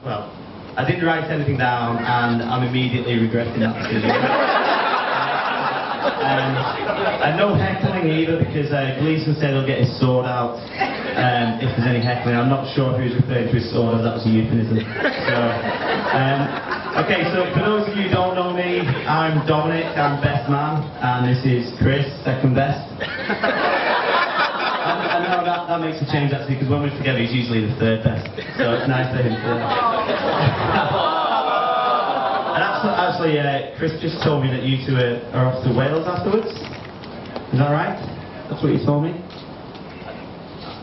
well, I didn't write anything down, and I'm immediately regretting that decision. And no heckling either, because Gleason said he'll get his sword out if there's any heckling. I'm not sure if he was referring to his sword, or that was a euphemism. So, okay, so for those of you who don't know me, I'm Dominic, I'm best man, and this is Chris, second best. I know that makes a change actually, because when we're together he's usually the third best, so it's nice for him to... And actually, Chris just told me that you two are off to Wales afterwards. Is that right? That's what you told me?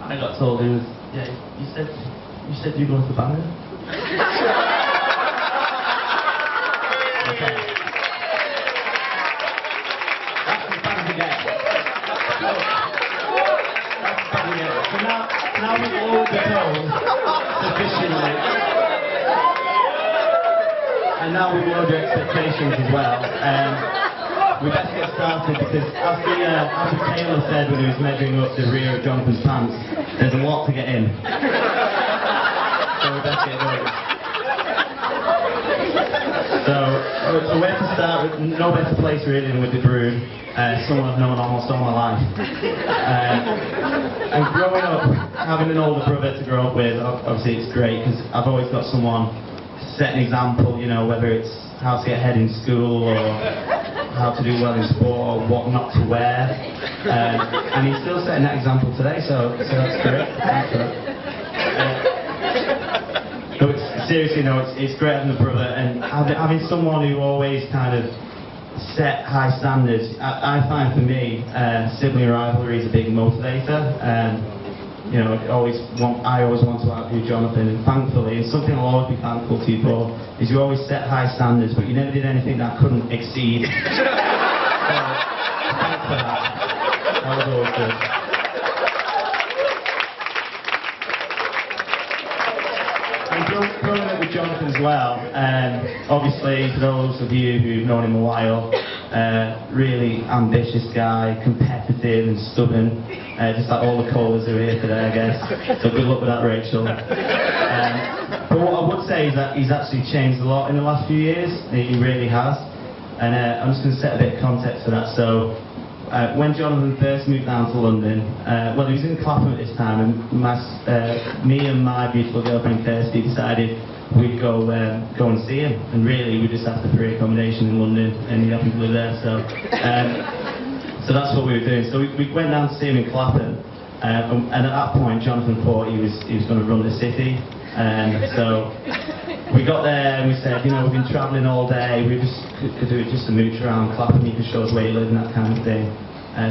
I got told it was... Yeah, you said you were going to Bangor? Okay. That's as bad as it gets. So now we've lowered the tone sufficiently. And now we've lowered the expectations as well. We best get started, because as Taylor said when he was measuring up the rear of Jonathan's pants, there's a lot to get in. So we best get going. So where to start? No better place really than with the brood. Someone I've known almost all my life. And growing up, having an older brother to grow up with, obviously it's great, because I've always got someone to set an example, you know, whether it's how to get ahead in school, or how to do well in sport, or what not to wear. And he's still setting that example today, so that's great. Thanks for that. Seriously, no, it's great having a brother, and having someone who always kind of set high standards. I find for me, sibling rivalry is a big motivator. You know, I always want to outdo Jonathan, and thankfully, and something I'll always be thankful to you for, is you always set high standards, but you never did anything that I couldn't exceed. So, thanks for that. That was always good. Growing up with Jonathan as well, obviously for those of you who've known him a while, really ambitious guy, competitive and stubborn, just like all the Kohlers who are here today, I guess. So good luck with that, Rachel. But what I would say is that he's actually changed a lot in the last few years. He really has. And I'm just going to set a bit of context for that. So when Jonathan first moved down to London, well, he was in Clapham at this time, and me and my beautiful girlfriend Kirsty decided we'd go and see him. And really, we just asked for free accommodation in London, and he happened to live there. So that's what we were doing. So we went down to see him in Clapham, and at that point, Jonathan thought he was going to run the city. So we got there and we said, you know, we've been travelling all day, we just could do it just a mooch around Clapham, you could show us where you live and that kind of thing.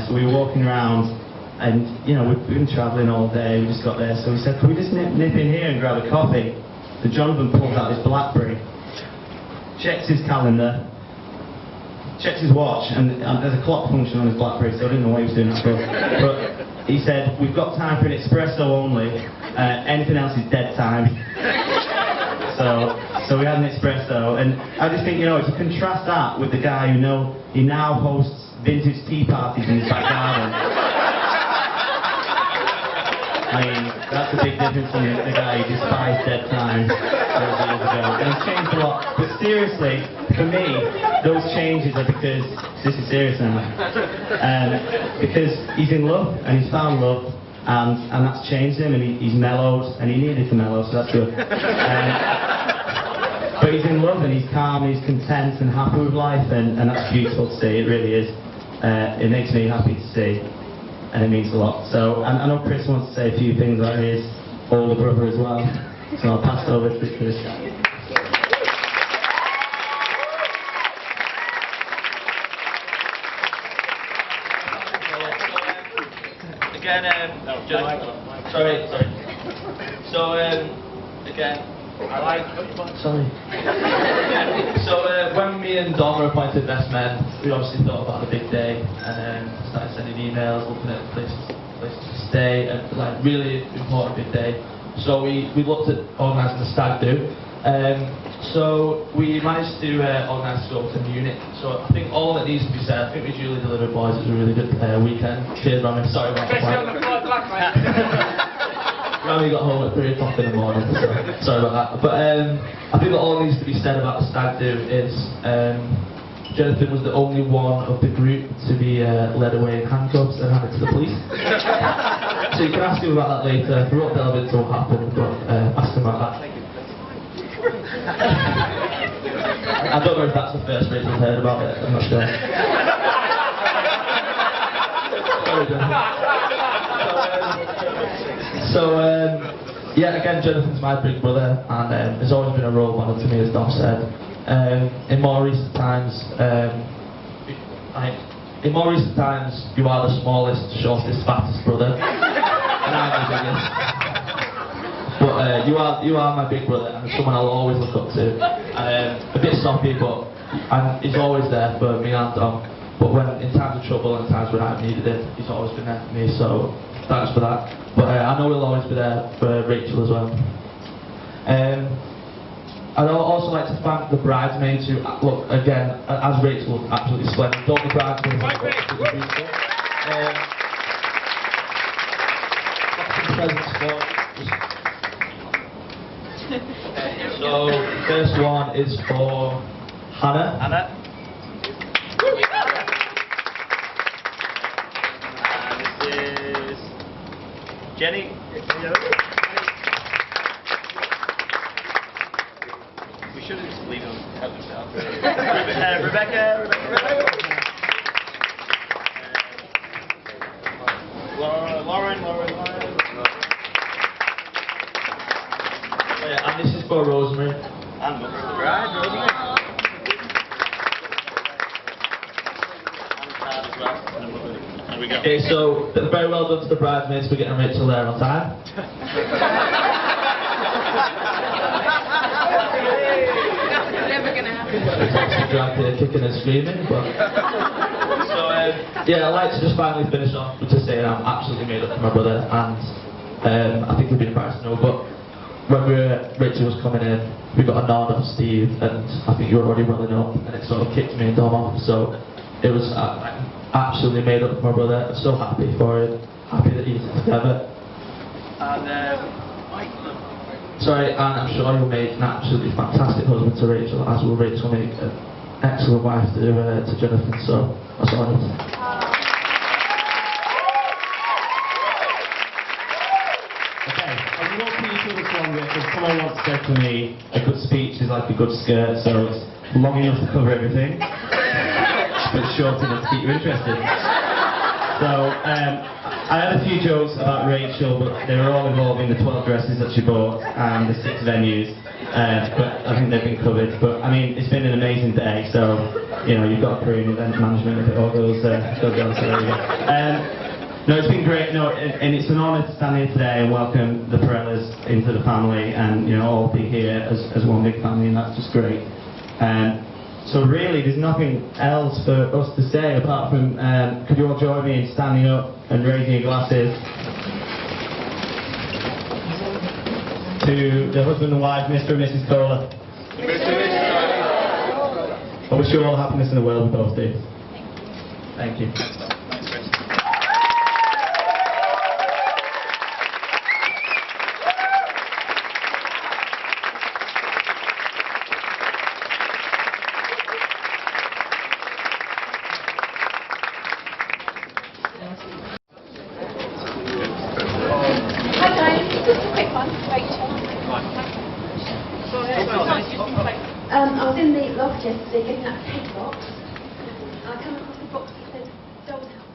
So we were walking around, and you know, we've been travelling all day, we just got there, so we said, can we just nip in here and grab a coffee? So Jonathan pulls out his BlackBerry, checks his calendar, checks his watch, and there's a clock function on his BlackBerry, so I didn't know what he was doing that for. But he said, we've got time for an espresso only, anything else is dead time. So we had an espresso, and I just think, you know, to contrast that with the guy who he now hosts vintage tea parties in his back garden. I mean, that's a big difference from the guy who despised dead time those years ago. And he's changed a lot. But seriously, for me, those changes are because, this is serious now, because he's in love, and he's found love, and that's changed him, and he's mellowed, and he needed to mellow, so that's good. But he's in love, and he's calm, and he's content and happy with life, and that's beautiful to see, it really is. It makes me happy to see, and it means a lot. So, and I know Chris wants to say a few things about his older brother as well, so I'll pass it over to Chris. Again, sorry. So, again, I like... Sorry. So, when me and Dom were appointed best men, we obviously thought about the big day, and started sending emails, looking at places to stay, and like, really important big day. So we looked at organising a stag do. So we managed to organise to go to Munich. So I think all that needs to be said, I think we duly delivered, boys. It was a really good weekend. Cheers, Ronnie. Sorry about that. Rami got home at 3 o'clock in the morning, so sorry about that. But I think that all needs to be said about the stag do is Jonathan was the only one of the group to be led away in handcuffs and handed to the police. So you can ask him about that later. We won't delve into what happened, but ask him about that. I don't know if that's the first Rachel's heard about it, I'm not sure. Yeah, again, Jonathan's my big brother, and has always been a role model to me, as Dom said. In more recent times, you are the smallest, shortest, fattest brother, and I'm the biggest. But you are my big brother, and someone I'll always look up to. A bit soppy, but he's always there for me and Dom. But when in times of trouble and times when I've needed it, he's always been there for me. So thanks for that. But I know he'll always be there for Rachel as well. I'd also like to thank the bridesmaids who, look, again, as Rachel, absolutely splendid. All the bridesmaids. So, first one is for Hannah. Hannah. And this is Jenny. We should have just leave them help themselves. Rebecca. Lauren. And this is for Rosemary. And mother of the bride, Rosemary. And Tad as well. And the mother. There we go. Okay, so very well done to the bridesmaids for getting Rachel there on time. Never gonna happen. She dragged her kicking and screaming, but so yeah, I'd like to just finally finish off with just saying I'm absolutely made up for my brother, and I think he'd be embarrassed to know, but when Rachel was coming in, we got a nod off Steve, and I think you were already welling up, and it sort of kicked me and Dom off, so it was absolutely made up for my brother. I'm so happy for it, happy that he's together. And Sorry, and I'm sure you'll make an absolutely fantastic husband to Rachel, as will Rachel make an excellent wife to Jonathan, so that's all I need to say. Okay, I won't keep you too much longer, because someone once said to me, a good speech is like a good skirt, so it's long enough to cover everything, but short enough to keep you interested. So, I had a few jokes about Rachel, but they were all involving the 12 dresses that she bought and the 6 venues, but I think they've been covered. But, I mean, it's been an amazing day, so, you know, you've got a career in event management if it all goes on, so there we go. No, it's been great, and it's an honour to stand here today and welcome the Pirellas into the family, and, you know, all be here as one big family, and that's just great. So really, there's nothing else for us to say apart from, could you all join me in standing up and raising your glasses to the husband and wife, Mr. and Mrs. Kohler. I wish you all the happiness in the world with both days. Thank you. Hi guys, just a quick one, Rachel. I was in the loft yesterday getting that peg box, and I come across a box that says Doll's House.